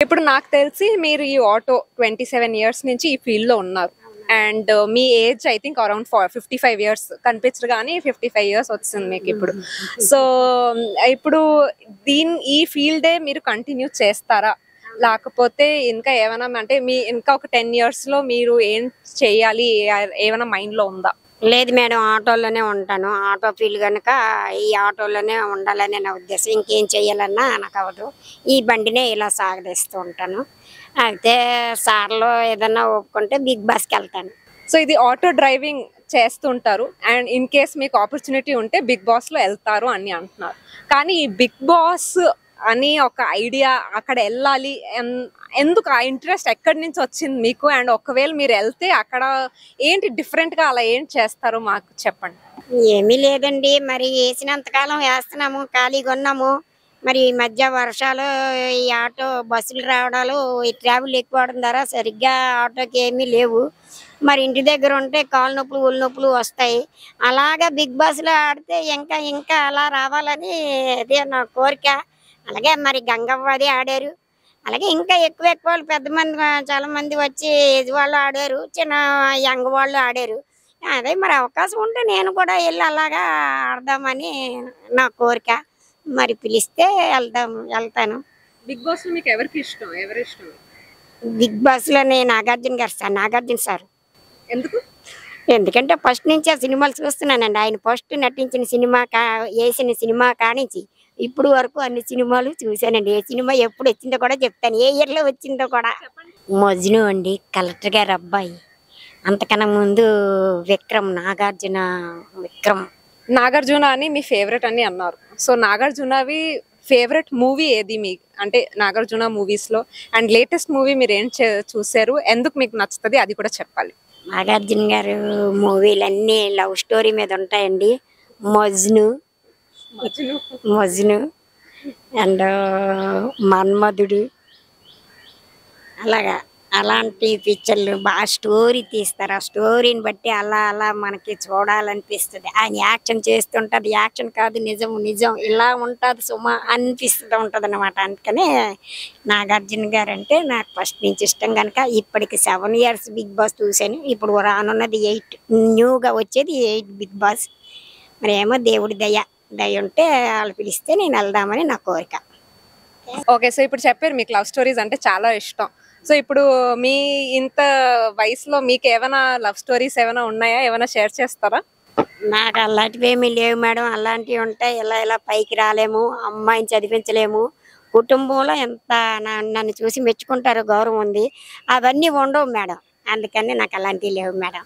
ఇప్పుడు నాకు తెలిసి మీరు ఈ ఆటో 27 ఇయర్స్ నుంచి ఈ ఫీల్డ్‌లో ఉన్నారు. And me age I think around 55 years కనిపించరు గానీ 55 ఇయర్స్ వచ్చింది మీకిప్పుడు. సో, ఇప్పుడు ఈ ఫీల్డే మీరు కంటిన్యూ చేస్తారా? లేకపోతే ఇంకా ఏమైనా అంటే ఇంకా ఒక 10 ఇయర్స్‌లో మీరు ఏం చేయాలి? ఏమైనా మైండ్‌లో ఉందా? లేదు మేడం, ఆటోలోనే ఉంటాను. ఆటో ఫీల్డ్ గనుక ఈ ఆటోలోనే ఉండాలనే నా ఉద్దేశం. ఇంకేం చేయాలన్నా నాకు అవ్వదు. ఈ బండినే ఇలా సాగదీస్తూ ఉంటాను. అయితే సార్‌లో ఏదన్నా ఒప్పుకుంటే బిగ్ బాస్‌కెళ్తాను. సో, ఇది ఆటో డ్రైవింగ్ చేస్తుంటారు. అండ్ ఇన్ కేస్ మీకు ఆపర్చునిటీ ఉంటే బిగ్ బాస్‌లో ఎళ్తారు అని అంటున్నారు. కానీ ఈ బిగ్ బాస్ అని ఒక ఐడియా అక్కడ ఎళ్ళాలి ఎందుకు ఆ ఇంట్రెస్ట్ ఎక్కడి నుంచి వచ్చింది మీకు? అండ్ ఒకవేళ మీరెళ్తే అక్కడ ఏంటి డిఫరెంట్‌గా అలా ఏం చేస్తారో మాకు చెప్పండి? ఏమీ లేదండి. మరి ఏసినంత కాలం ఏస్తున్నాము, ఖాళీగున్నాము. మరి ఈ మధ్య వర్షాలు, ఈ ఆటో బస్సులు రావడాలు, ఈ ట్రావెల్ ఎక్కువవడం ద్వారా సరిగ్గా ఆటోకి ఏమీ లేవు. మరి ఇంటి దగ్గర ఉంటే కాళ్ళు నొప్పులు, ఒళ్ళు నొప్పులు వస్తాయి. అలాగా బిగ్ బాస్‌లో ఆడితే ఇంకా ఇంకా అలా రావాలని అదే నా కోరిక. అలాగే మరి గంగవ్వ అది ఆడారు. అలాగే ఇంకా ఎక్కువ ఎక్కువ వాళ్ళు పెద్దమంది చాలా మంది వచ్చి ఏజ్ వాళ్ళు ఆడారు. చిన్న యంగ్ వాళ్ళు ఆడారు. అదే మరి అవకాశం ఉంటే నేను కూడా ఎళ్లి అలాగా ఆడదామని నా కోరిక. మరి పిలిస్తే ఎళ్తాను. బిగ్ బాస్‌లో మీకు ఎవరికిష్టం? ఎవరిష్టం? బిగ్ బాస్‌లోని నాగార్జున సార్. ఎందుకు? ఎందుకంటే ఫస్ట్ నుంచి ఆ సినిమాలు చూస్తున్నానండి. ఆయన ఫస్ట్ నటించిన సినిమా ఏసిన సినిమా కానించి ఇప్పుడు వరకు అన్ని సినిమాలు చూశానండి. ఏ సినిమా ఎప్పుడొచ్చిందో కూడా చెప్తాను. ఏ ఇయర్‌లో వచ్చిందో కూడా. 'మజ్ను' అండి, కలెక్టర్ గారి అబ్బాయి. అంతకన్నా ముందు 'విక్రమ్'. 'నాగార్జున' అని మీ ఫేవరెట్ అని అన్నారు. సో, 'నాగార్జున'వి ఫేవరెట్ మూవీ ఏది అంటే 'నాగార్జున' మూవీస్‌లో అండ్ లేటెస్ట్ మూవీ మీరేం చూసారు? ఎందుకు మీకు నచ్చుతది అది కూడా చెప్పాలి. నాగార్జున గారు మూవీలన్నీ లవ్ స్టోరీ మీద ఉంటాయండి. 'మజ్ను' 'అండ్ 'మన్మధుడు' అలాగా. అలాంటి పిక్చర్లు బాగా స్టోరీ తీస్తారు. ఆ స్టోరీని బట్టి అలా అలా మనకి చూడాలనిపిస్తది. ఆయన యాక్షన్ చేస్తుంటది. యాక్షన్ కాదు, నిజం నిజం ఇలా ఉంటది సుమా అనిపిస్తూ ఉంటదనమాట. అందుకని నాగార్జున గారంటే నాకు ఫస్ట్ నుంచి ఇష్టం గనక ఇప్పటికి 7 ఇయర్స్ బిగ్ బాస్ చూశాను. ఇప్పుడు రానున్నది 8. న్యూగా వచ్చేది 8 బిగ్ బాస్. మరి ఏమో దేవుడి దయ ఉంటే వాళ్ళు పిలిస్తే నేను వెళ్దామని నా కోరిక. ఓకే. సో, ఇప్పుడు చెప్పారు మీకు లవ్ స్టోరీస్ అంటే చాలా ఇష్టం. సో, ఇప్పుడు మీ ఇంత వయసులో మీకేమైనా లవ్ స్టోరీస్ ఏమైనా ఉన్నాయా? ఏమైనా షేర్ చేస్తారా? నాకు అలాంటివేమీ లేవు మేడం. అలాంటివి ఉంటే ఇలా ఇలా పైకి రాలేము. అమ్మాయిని చదివించలేము. కుటుంబంలో ఎంత నన్ను చూసి మెచ్చుకుంటారో గౌరవం ఉంది. అవన్నీ ఉండవు మేడం. అందుకని నాకు అలాంటివి లేవు మేడం.